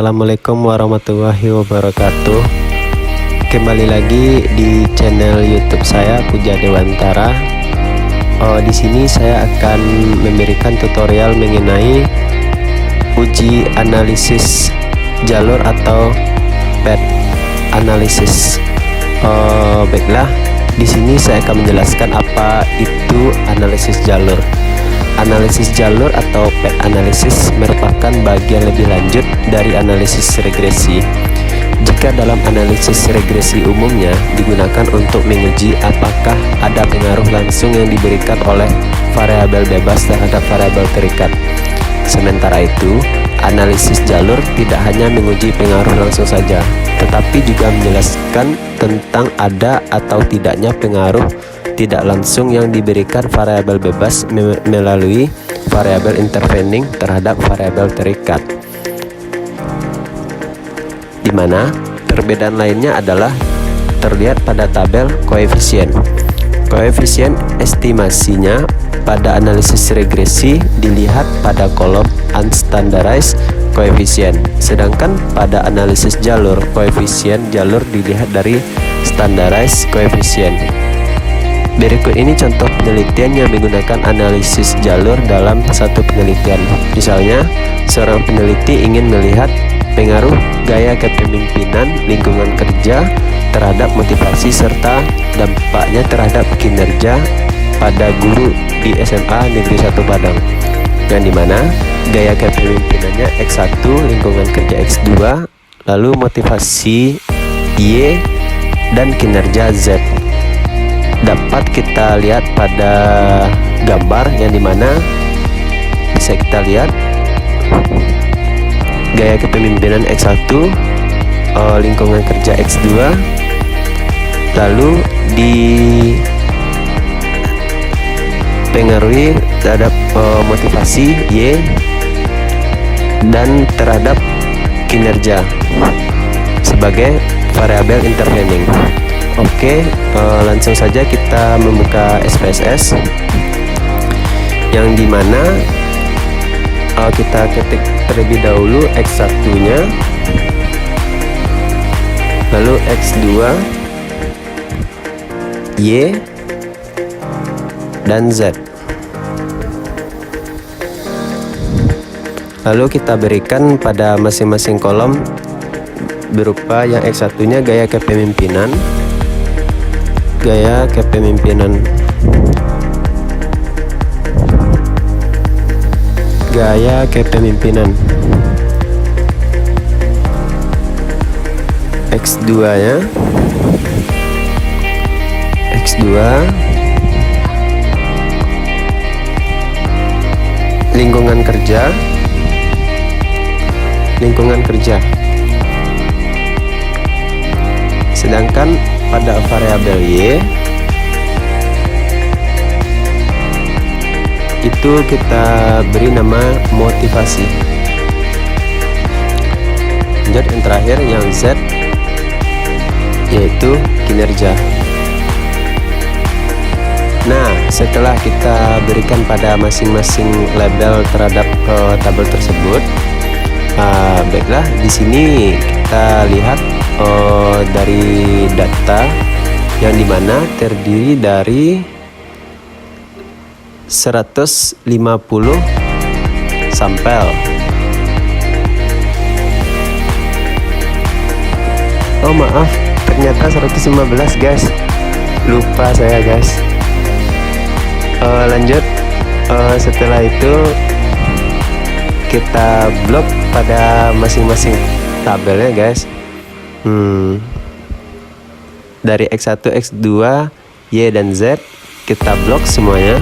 Assalamualaikum warahmatullahi wabarakatuh. Kembali lagi di channel YouTube saya, Puja Dewantara. Di sini saya akan memberikan tutorial mengenai uji analisis jalur atau path analysis. Baiklah, di sini saya akan menjelaskan apa itu analisis jalur. Analisis jalur atau path analysis merupakan bagian lebih lanjut dari analisis regresi. Jika dalam analisis regresi umumnya digunakan untuk menguji apakah ada pengaruh langsung yang diberikan oleh variabel bebas terhadap variabel terikat. Sementara itu, analisis jalur tidak hanya menguji pengaruh langsung saja, tetapi juga menjelaskan tentang ada atau tidaknya pengaruh tidak langsung yang diberikan variabel bebas melalui variabel intervening terhadap variabel terikat, di mana perbedaan lainnya adalah terlihat pada tabel koefisien. Koefisien estimasinya pada analisis regresi dilihat pada kolom unstandardized koefisien, sedangkan pada analisis jalur, koefisien jalur dilihat dari standardized koefisien. Berikut ini contoh penelitian yang menggunakan analisis jalur dalam satu penelitian. Misalnya, seorang peneliti ingin melihat pengaruh gaya kepemimpinan lingkungan kerja terhadap motivasi serta dampaknya terhadap kinerja pada guru di SMA Negeri 1 Padang, yang dimana gaya kepemimpinannya X1, lingkungan kerja X2, lalu motivasi Y, dan kinerja Z. Dapat kita lihat pada gambar yang dimana bisa kita lihat gaya kepemimpinan X1, lingkungan kerja X2, lalu dipengaruhi terhadap motivasi Y dan terhadap kinerja sebagai variabel intervening. Oke, langsung saja kita membuka SPSS, yang dimana kita ketik terlebih dahulu X1 nya, lalu X2, Y, dan Z. Lalu kita berikan pada masing-masing kolom berupa yang X1 nya gaya kepemimpinan, gaya kepemimpinan, gaya kepemimpinan. X2 nya, X2, lingkungan kerja, lingkungan kerja. Sedangkan pada variabel Y itu kita beri nama motivasi. Dan yang terakhir yang Z yaitu kinerja. Nah, setelah kita berikan pada masing-masing label terhadap tabel tersebut, baiklah, di sini kita lihat dari data yang dimana terdiri dari 150 sampel. Oh maaf, ternyata 115 guys, lupa saya guys. Lanjut, setelah itu kita blok pada masing-masing tabelnya guys. Dari X1, X2, Y, dan Z kita blok semuanya.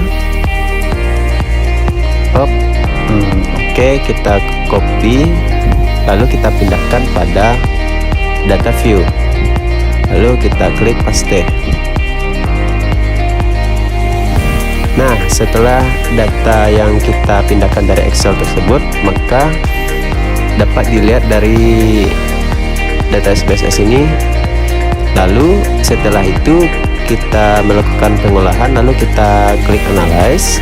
Oke, kita copy, lalu kita pindahkan pada data view, lalu kita klik paste. Nah, setelah data yang kita pindahkan dari Excel tersebut, maka dapat dilihat dari data SPSS ini. Lalu setelah itu kita melakukan pengolahan, lalu kita klik analyze,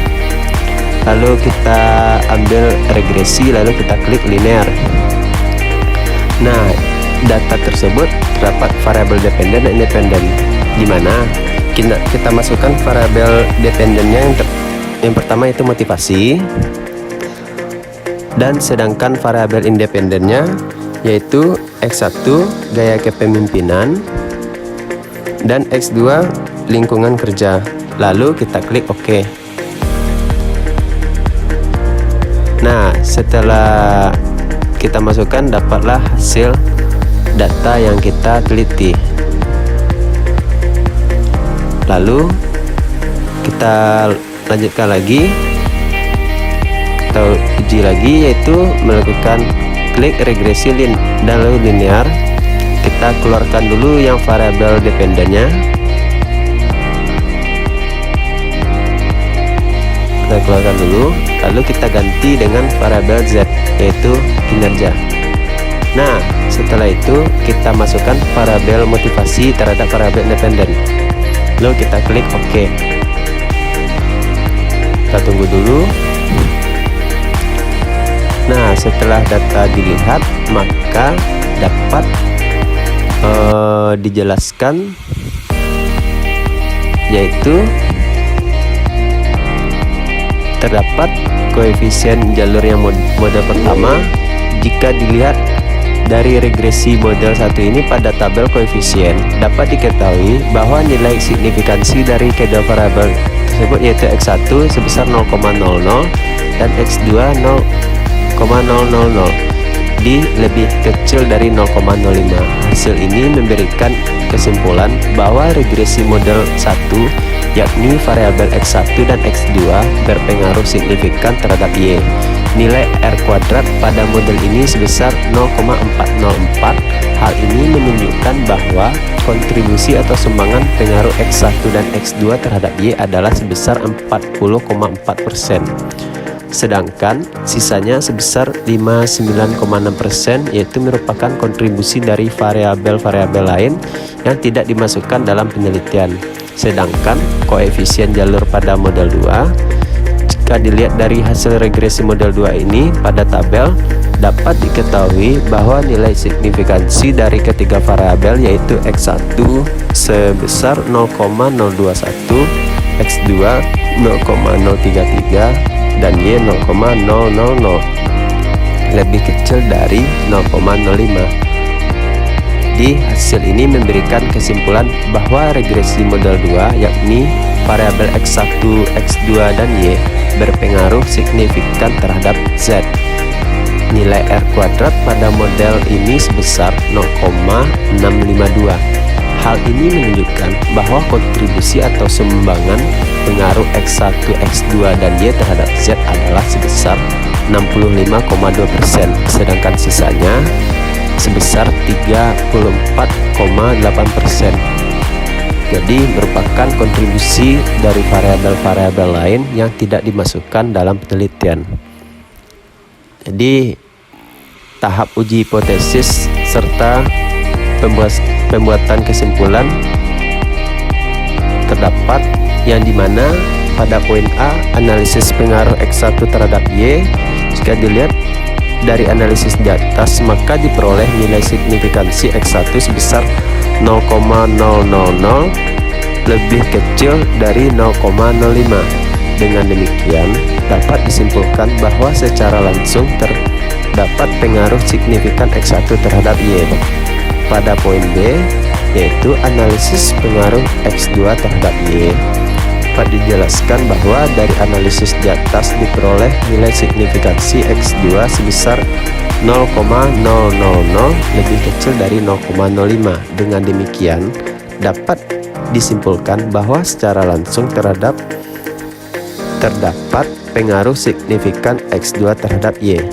lalu kita ambil regresi, lalu kita klik linear. Nah, data tersebut terdapat variabel dependen dan independen, di mana kita masukkan variabel dependennya yang pertama itu motivasi, dan sedangkan variabel independennya yaitu X1 gaya kepemimpinan dan X2 lingkungan kerja. Lalu kita klik OK. Nah, setelah kita masukkan, dapatlah hasil data yang kita teliti. Lalu kita lanjutkan lagi atau uji lagi, yaitu melakukan klik regresi dan lalu linear. Kita keluarkan dulu yang variabel dependennya. Kita keluarkan dulu, lalu kita ganti dengan variabel Z, yaitu kinerja. Nah, setelah itu kita masukkan variabel motivasi terhadap variabel independen. Lalu kita klik OK. Kita tunggu dulu. Nah, setelah data dilihat, maka dapat dijelaskan, yaitu terdapat koefisien jalur yang mode pertama. Jika dilihat dari regresi model 1 ini pada tabel koefisien, dapat diketahui bahwa nilai signifikansi dari kedua variabel tersebut yaitu X1 sebesar 0,00 dan X2 0,000 di lebih kecil dari 0,05. Hasil ini memberikan kesimpulan bahwa regresi model 1, yakni variabel X1 dan X2, berpengaruh signifikan terhadap Y. Nilai R kuadrat pada model ini sebesar 0,404. Hal ini menunjukkan bahwa kontribusi atau sumbangan pengaruh X1 dan X2 terhadap Y adalah sebesar 40,4%. Sedangkan sisanya sebesar 59,6%, yaitu merupakan kontribusi dari variabel-variabel lain yang tidak dimasukkan dalam penelitian. Sedangkan koefisien jalur pada model 2, jika dilihat dari hasil regresi model 2 ini pada tabel, dapat diketahui bahwa nilai signifikansi dari ketiga variabel yaitu X1 sebesar 0,021, X2 0,033 dan Y 0,000, lebih kecil dari 0,05. Di hasil ini memberikan kesimpulan bahwa regresi model 2, yakni variabel X1, X2 dan Y, berpengaruh signifikan terhadap Z. Nilai R kuadrat pada model ini sebesar 0,652. Hal ini menunjukkan bahwa kontribusi atau sumbangan pengaruh X1, X2 dan Y terhadap Z adalah sebesar 65,2%, sedangkan sisanya sebesar 34,8%. Jadi merupakan kontribusi dari variabel-variabel lain yang tidak dimasukkan dalam penelitian. Jadi tahap uji hipotesis serta pembuatan kesimpulan terdapat, yang dimana pada poin A, analisis pengaruh X1 terhadap Y. Jika dilihat dari analisis di atas, maka diperoleh nilai signifikansi X1 sebesar 0,000, lebih kecil dari 0,05. Dengan demikian, dapat disimpulkan bahwa secara langsung terdapat pengaruh signifikan X1 terhadap Y. Pada poin B, yaitu analisis pengaruh X2 terhadap Y, dapat dijelaskan bahwa dari analisis di atas diperoleh nilai signifikansi X2 sebesar 0,000, lebih kecil dari 0,05. Dengan demikian, dapat disimpulkan bahwa secara langsung terdapat pengaruh signifikan X2 terhadap Y.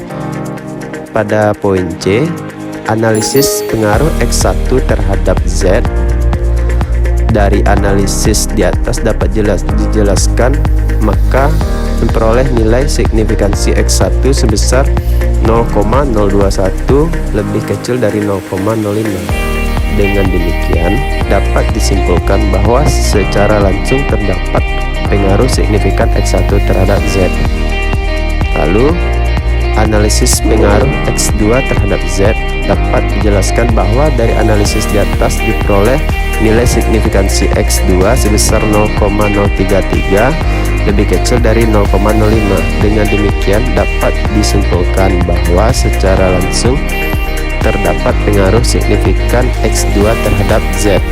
Pada poin C, analisis pengaruh X1 terhadap Z. Dari analisis di atas dapat dijelaskan, maka memperoleh nilai signifikansi X1 sebesar 0,021, lebih kecil dari 0,05. Dengan demikian, dapat disimpulkan bahwa secara langsung terdapat pengaruh signifikan X1 terhadap Z. Lalu, analisis pengaruh X2 terhadap Z, dapat dijelaskan bahwa dari analisis di atas diperoleh nilai signifikansi X2 sebesar 0,033 lebih kecil dari 0,05. Dengan demikian dapat disimpulkan bahwa secara langsung terdapat pengaruh signifikan X2 terhadap Z.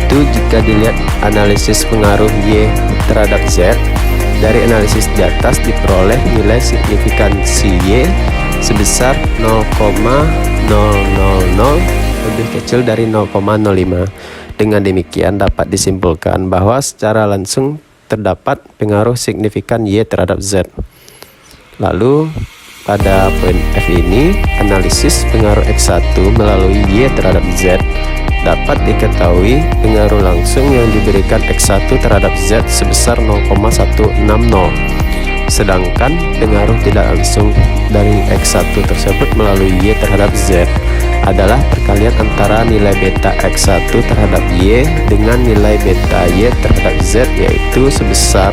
Itu jika dilihat analisis pengaruh Y terhadap Z, dari analisis di atas diperoleh nilai signifikansi Y sebesar 0,000 lebih kecil dari 0,05. Dengan demikian dapat disimpulkan bahwa secara langsung terdapat pengaruh signifikan Y terhadap Z. Lalu pada poin F ini, analisis pengaruh X1 melalui Y terhadap Z, dapat diketahui pengaruh langsung yang diberikan X1 terhadap Z sebesar 0,160. Sedangkan pengaruh tidak langsung dari X1 tersebut melalui Y terhadap Z adalah perkalian antara nilai beta X1 terhadap Y dengan nilai beta Y terhadap Z, yaitu sebesar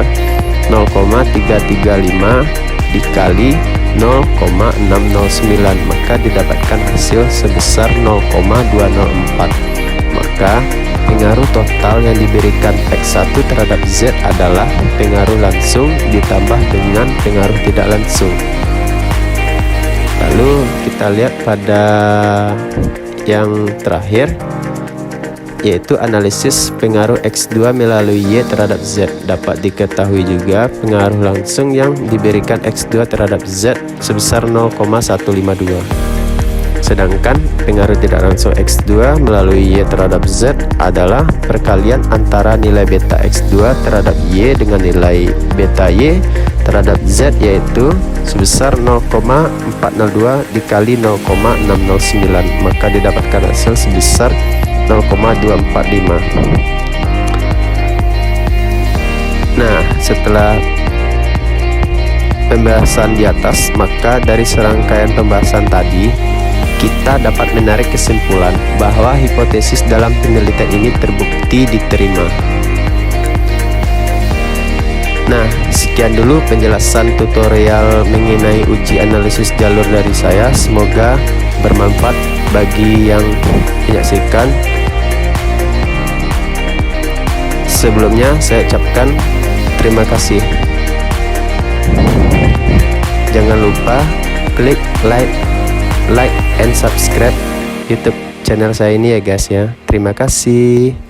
0,335 dikali 0,609, maka didapatkan hasil sebesar 0,204. Maka pengaruh total yang diberikan X1 terhadap Z adalah pengaruh langsung ditambah dengan pengaruh tidak langsung. Lalu kita lihat pada yang terakhir, yaitu analisis pengaruh X2 melalui Y terhadap Z. Dapat diketahui juga pengaruh langsung yang diberikan X2 terhadap Z sebesar 0,152. Sedangkan pengaruh tidak langsung X2 melalui Y terhadap Z adalah perkalian antara nilai beta X2 terhadap Y dengan nilai beta Y terhadap Z, yaitu sebesar 0,402 dikali 0,609, maka didapatkan hasil sebesar 0,245. Nah, setelah pembahasan di atas, maka dari serangkaian pembahasan tadi kita dapat menarik kesimpulan bahwa hipotesis dalam penelitian ini terbukti diterima. Nah, sekian dulu penjelasan tutorial mengenai uji analisis jalur dari saya. Semoga bermanfaat bagi yang menyaksikan. Sebelumnya saya ucapkan terima kasih. Jangan lupa klik like and subscribe YouTube channel saya ini ya guys ya. Terima kasih.